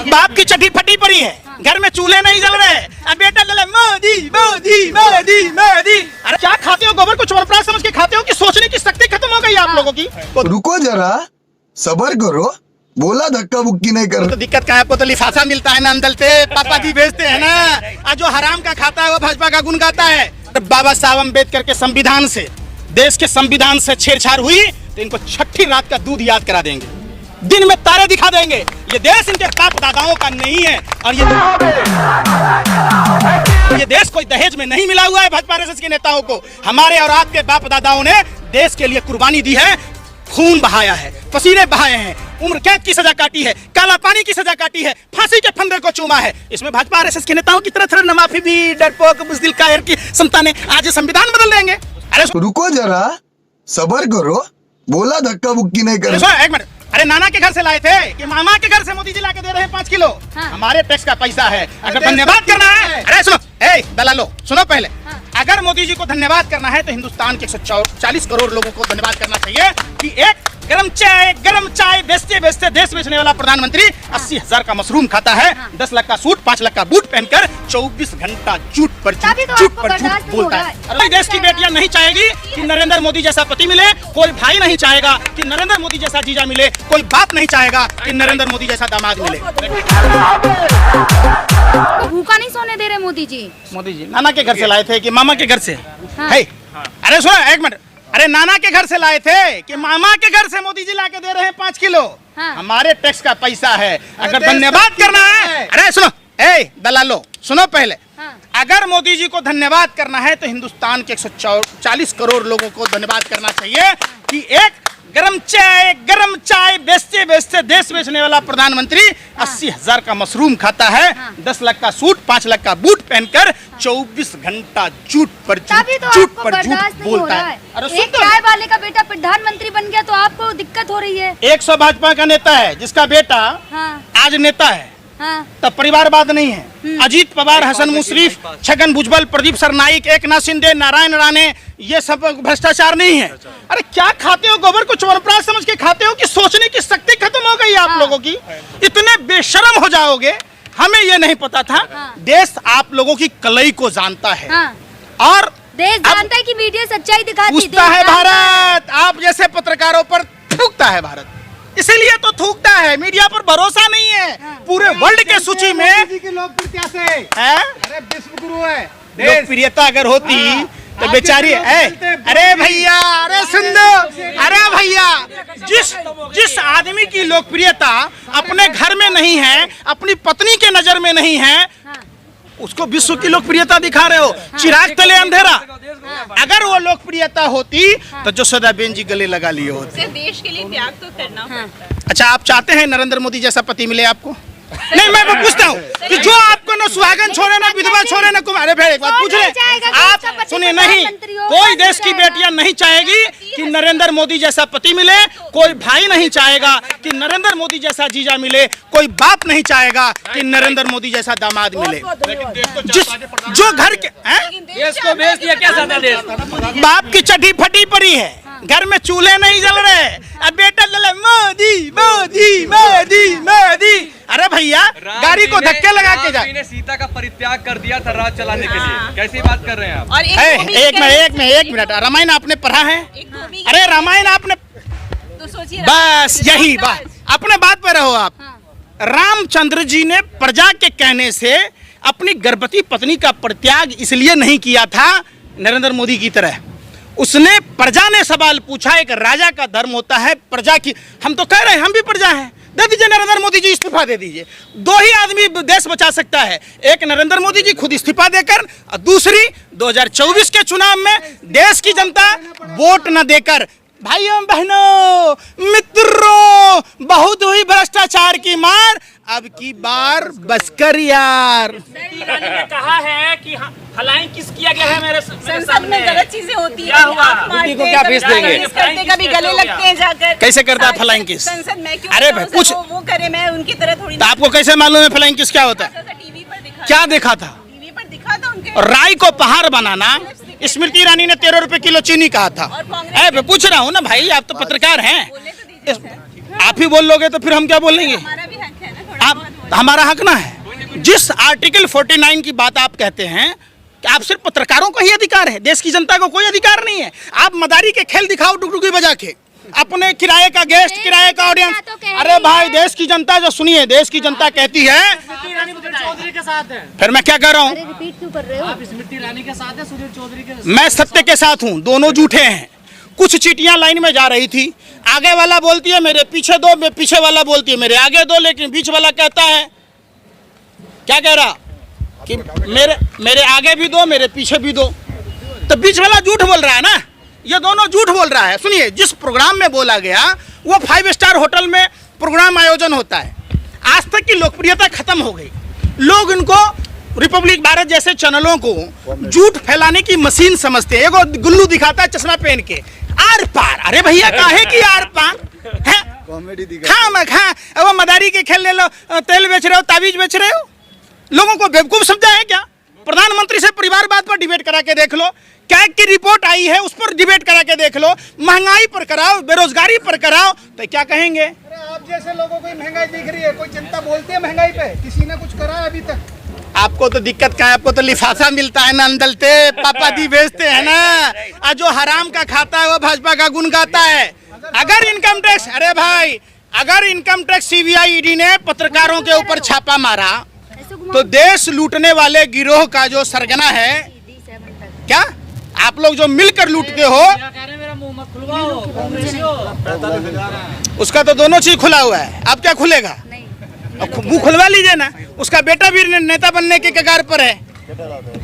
बाप की चटी फटी पड़ी है, घर में चूल्हे नहीं जल रहे, अब बेटा जले मोदी मोदी मोदी मोदी। अरे क्या खाते हो, गोबर को चोरप्राश समझ के खाते हो कि सोचने की शक्ति खत्म हो गई आप लोगों की? रुको जरा, सबर करो, बोला धक्का बुक्की नहीं कर। तो दिक्कत क्या है, आपको तो लिफाफा मिलता है ना अंदर से, पापा जी भेजते हैं ना। आज जो हराम का खाता है वो भाजपा का गुण गाता है। बाबा साहब अम्बेडकर के संविधान से, देश के संविधान से छेड़छाड़ हुई तो इनको छठी रात का दूध याद करा देंगे, दिन में तारे दिखा देंगे। ये देश इनके बाप दादाओं का नहीं है और ये देश कोई दहेज में नहीं मिला हुआ है भाजपा आरएसएस के नेताओं को। हमारे और आपके बाप दादाओं ने देश के लिए कुर्बानी दी है, खून बहाया है, पसीने बहाए हैं, उम्र कैद की सजा काटी है, काला पानी की सजा काटी है, फांसी के फंदे को चूमा है। इसमें भाजपा आरएसएस के नेताओं की तरह नमाफी भी डरपोक बुज़दिल कायर की संतानें आज संविधान बदल देंगे। अरे रुको जरा, सबर करो, बोला धक्का बुक्की नहीं कर। एक मिनट, अरे नाना के घर से लाए थे कि मामा के घर से मोदी जी लाके दे रहे हैं 5 किलो? हाँ। हमारे टैक्स का पैसा है, अगर धन्यवाद करना है। अरे सुनो, दलालो सुनो पहले। हाँ। अगर मोदी जी को धन्यवाद करना है तो हिंदुस्तान के 140 करोड़ लोगों को धन्यवाद करना चाहिए कि एक गरम चाय बेचते बेचते देश बेचने वाला प्रधानमंत्री 80,000 का मशरूम खाता है, 10 लाख का सूट 5 लाख का बूट पहनकर 24 घंटा झूठ पर झूठ बोलता है। कोई देश की बेटियां नहीं चाहेगी कि नरेंद्र मोदी जैसा पति मिले, कोई भाई नहीं चाहेगा कि नरेंद्र मोदी जैसा जीजा मिले, कोई बाप नहीं चाहेगा कि नरेंद्र मोदी जैसा दामाद मिले। भूखा नहीं सोने दे रहे मोदी जी। मोदी जी नाना के घर से लाए थे कि मामा के घर से? अरे सुनो एक मिनट, अरे नाना के घर से लाए थे कि मामा के घर से मोदी जी लाके दे रहे हैं 5 किलो? हाँ। हमारे टैक्स का पैसा है, अगर धन्यवाद करना है। अरे सुनो, दलालो सुनो पहले। हाँ। अगर मोदी जी को धन्यवाद करना है तो हिंदुस्तान के 140 करोड़ लोगों को धन्यवाद करना चाहिए कि एक गरम चाय बेचते बेचते देश बेचने वाला प्रधानमंत्री 80,000 का मशरूम खाता है, 10 लाख का सूट 5 लाख का बूट पहनकर 24 घंटा झूठ पर झूठ बोलता है। अरे एक चाय वाले का बेटा प्रधानमंत्री बन गया तो आपको दिक्कत हो रही है। 100 भाजपा का नेता है जिसका बेटा आज नेता है, तब परिवारवाद नहीं है। अजीत पवार, हसन मुशरीफ, छगन भुजबल, प्रदीप सरनाइक, एकनाथ शिंदे, नारायण राणे, ये सब भ्रष्टाचार नहीं है। अरे क्या खाते हो, गोबर को चोरप्राश समझ के खाते हो कि सोचने की शक्ति खत्म हो गई आप लोगों की? इतने बेशरम हो जाओगे, हमें ये नहीं पता था। देश आप लोगों की कलई को जानता है और देश जानता है कि मीडिया सच्चाई दिखाती है। भारत आप जैसे पत्रकारों पर थूकता है, भारत इसीलिए तो थूकता है, मीडिया पर भरोसा नहीं है। पूरे वर्ल्ड के सूची में लोकप्रियता से अरे विश्व गुरु है, लोकप्रियता अगर होती तो बेचारी अरे भैया, अरे सुंदर, अरे भैया, जिस आदमी की लोकप्रियता अपने घर में नहीं है, अपनी पत्नी के नजर में नहीं है, उसको विश्व की लोकप्रियता दिखा रहे हो। चिराग तले अंधेरा। अगर वो लोकप्रियता होती तो जसोदाबेन जी गले लगा लिए होते। देश के लिए त्याग तो करना। अच्छा, आप चाहते हैं नरेंद्र मोदी जैसा पति मिले आपको? नहीं, मैं पूछता हूँ कि जो आपको न सुहागन छोड़े, ना विधवा छोड़े, ना कुमार। अरे भाई एक बात पूछ रहे आप, सुनिए, नहीं कोई देश की बेटियां नहीं चाहेगी कि नरेंद्र मोदी जैसा पति मिले, कोई भाई नहीं चाहेगा कि नरेंद्र मोदी जैसा जीजा मिले, कोई बाप नहीं चाहेगा कि नरेंद्र मोदी जैसा दामाद मिले। जो घर के देश को भेज दिया क्या सादा देश? बाप की चटी फटी पड़ी है, घर में चूल्हे नहीं जल रहे, अब बेटा जले मोदी मोदी मोदी मोदी। अरे भैया, गाड़ी को धक्के लगा के जा। ने सीता का परित्याग कर दिया था राज चलाने के लिए, कैसी बात कर रहे हैं आप? और एक मिनट, रामायण आपने पढ़ा है? अरे रामायण आपने तो सोचिए, बस यही बात, अपने बात पे रहो आप। रामचंद्र जी ने प्रजा के कहने से अपनी गर्भवती पत्नी का परित्याग इसलिए नहीं किया था नरेंद्र मोदी की तरह। उसने, प्रजा ने सवाल पूछा, एक राजा का धर्म होता है प्रजा की, हम तो कह रहे हैं हम भी प्रजा हैं, दे दीजिए नरेंद्र मोदी जी इस्तीफा दे दीजिए। 2 ही आदमी देश बचा सकता है, एक नरेंद्र मोदी जी खुद इस्तीफा देकर, और दूसरी 2024 के चुनाव में देश की जनता वोट न देकर। भाइयों बहनों मित्रों, बहुत हुई भ्रष्टाचार की मार, अब की बार बसकर यार। रानी ने कहा है कि फलाइंग किस किया गया है मेरे संसद में गलत चीजें होती है, क्या होगा? को क्या भेज देंगे? कभी गले लगते हैं जाकर। कैसे करता है फलाइंग किस? संसद में क्यों? अरे भाई पूछ, वो करे, मैं उनकी तरह थोड़ी। तो आपको कैसे मालूम है फलाइंग किस क्या होता है? टीवी पर दिखा, क्या देखा था? टीवी पर दिखा था उनके। राई को पहाड़ बनाना, स्मृति ईरानी ने 13 रुपए किलो चीनी कहा था। पूछ रहा हूँ ना भाई, आप तो पत्रकार हैं, आप ही बोल लोगे तो फिर हम क्या बोलेंगे? हमारा भी हक है ना, थोड़ा आप हमारा हक ना है। जिस आर्टिकल 49 की बात आप कहते हैं कि आप सिर्फ पत्रकारों को ही अधिकार है, देश की जनता को कोई अधिकार नहीं है। आप मदारी के खेल दिखाओ डुगडुगी बजा के, अपने किराए का गेस्ट, किराए का ऑडियंस। अरे भाई, देश की जनता जो सुनिए, देश की जनता कहती है, चौधरी के साथ है। फिर मैं क्या कह रहा हूँ, रिपीट क्यों कर रहे हो? आप स्मृति ईरानी के साथ है, सुधीर चौधरी के मैं सत्य के साथ हूँ, दोनों झूठे हैं। कुछ चीटियां लाइन में जा रही थी, आगे वाला बोलती है मेरे पीछे दो, मैं पीछे वाला बोलती है मेरे आगे दो, लेकिन बीच वाला कहता है, क्या कह रहा कि मेरे आगे भी दो, मेरे पीछे भी दो। तो बीच वाला झूठ बोल रहा है ना, ये दोनों झूठ बोल रहा है। सुनिए, जिस प्रोग्राम में बोला गया वो 5 स्टार होटल में प्रोग्राम आयोजन होता है। आज तक की लोकप्रियता खत्म हो गई, लोग इनको रिपब्लिक भारत जैसे चैनलों को झूठ फैलाने की मशीन समझते हैं। एगो गुल्लू दिखाता है चश्मा पहन के, आर पार। अरे भैया, काहे की आर पार है? कॉमेडी खा मैं खा, वो मदारी के खेल ले लो, तेल बेच रहे हो, ताबीज बेच रहे हो, लोगों को बेवकूफ समझा है क्या? प्रधानमंत्री से परिवारवाद पर डिबेट करा के देख लो, कैग की रिपोर्ट आई है उस पर डिबेट करा के देख लो, महंगाई पर कराओ, बेरोजगारी पर कराओ, तो क्या कहेंगे? अरे आप जैसे लोगों को महंगाई दिख रही है, कोई जनता बोलती है महंगाई पे? किसी ने कुछ करा है अभी तक? आपको तो दिक्कत क्या है, आपको तो लिफाफा मिलता है ना, अंदलते पापा दी बेचते हैं ना, और जो हराम का खाता है वो भाजपा का गुण गाता है। अगर इनकम टैक्स, अरे भाई, अगर इनकम टैक्स सीबीआई ईडी ने पत्रकारों के ऊपर छापा मारा तो देश लूटने वाले गिरोह का जो सरगना है, क्या आप लोग जो मिलकर लूटते हो, मेरा मुंह मत खुलवाओ, उसका तो दोनों चीज खुला हुआ है। अब क्या खुलेगा? मुंह खुलवा लीजिए ना। उसका बेटा भी नेता बनने के कगार पर है,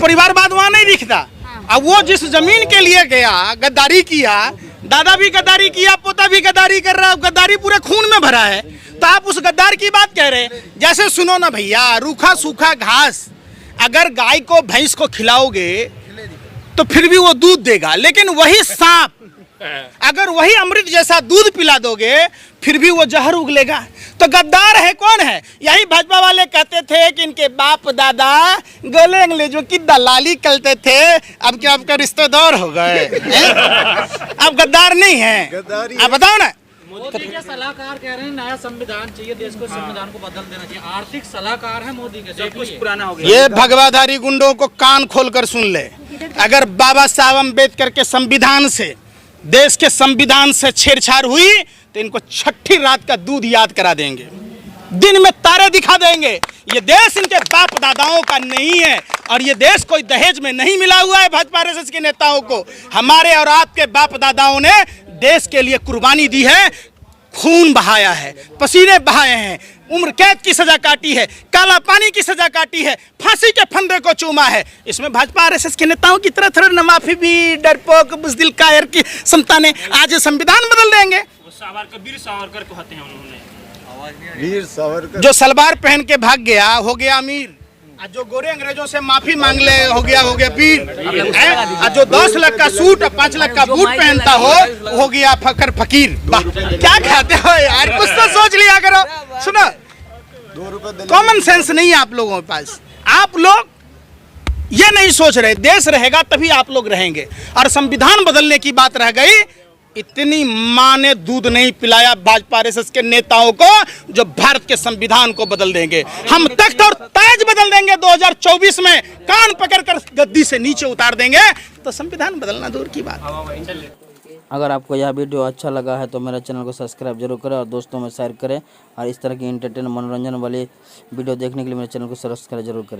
परिवारवाद वहां नहीं दिखता। अब वो जिस जमीन के लिए गया, गद्दारी किया, दादा भी गद्दारी किया, पोता भी गद्दारी कर रहा है, गद्दारी पूरे खून में भरा है, तो आप उस गद्दार की बात कह रहे हैं। जैसे सुनो ना भैया, रूखा सूखा घास अगर गाय को भैंस को खिलाओगे तो फिर भी वो दूध देगा, लेकिन वही सांप अगर वही अमृत जैसा दूध पिला दोगे फिर भी वो जहर उगलेगा। तो गद्दार है कौन है? यही भाजपा वाले कहते थे कि इनके बाप दादा गोले अंग्रेजों की दलाली करते थे, अब क्या आपका रिश्तेदार हो गए? अब गद्दार नहीं है, आप बताओ ना। मोदी के सलाहकार कह रहे हैं नया संविधान चाहिए, देश को संविधान को बदल देना चाहिए। आर्थिक सलाहकार है मोदी के, सब कुछ पुराना हो गया। ये भगवाधारी गुंडों को कान खोलकर सुन ले, अगर बाबा साहब अम्बेडकर के संविधान से, देश के संविधान से छेड़छाड़ हुई तो इनको छठी रात का दूध याद करा देंगे, दिन में तारे दिखा देंगे। ये देश इनके बाप दादाओं का नहीं है, और ये देश कोई दहेज में नहीं मिला हुआ है भाजपा आरएसएस के नेताओं को। हमारे और आपके बाप दादाओं ने देश के लिए कुर्बानी दी है, खून बहाया है, पसीने बहाए हैं, उम्र कैद की सजा काटी है, काला पानी की सजा काटी है, फांसी के फंदे को चूमा है। इसमें भाजपा आरएसएस के नेताओं की तरह थोड़ा न माफी भी, डरपोक बुज़दिल कायर की समता ने आज संविधान बदल देंगे। वीर सावरकर को हत्या उन्होंने, वीर सावरकर जो सलवार पहन के भाग गया हो गया अमीर, आज जो गोरे अंग्रेजों से माफी मांग ले हो गया वीर, आज जो 10 लाख का सूट और 5 लाख का बूट पहनता हो गया फकर फकीर। क्या खाते हो यार, कुछ तो सोच लिया करो। सुनो, 2 रुपए कॉमन सेंस नहीं है आप लोगों के पास। आप लोग ये नहीं सोच रहे, देश रहेगा तभी आप लोग रहेंगे। और संविधान बदलने की बात रह गई, इतनी माँ ने दूध नहीं पिलाया भाजपा आरएसएस के नेताओं को जो भारत के संविधान को बदल देंगे। हम तख्त और ताज बदल देंगे 2024 में, कान पकड़कर गद्दी से नीचे उतार देंगे, तो संविधान बदलना दूर की बात। अगर आपको यह वीडियो अच्छा लगा है तो मेरे चैनल को सब्सक्राइब जरूर करें और दोस्तों में शेयर करें, और इस तरह की एंटरटेन मनोरंजन वाली वीडियो देखने के लिए मेरे चैनल को सब्सक्राइब जरूर करें।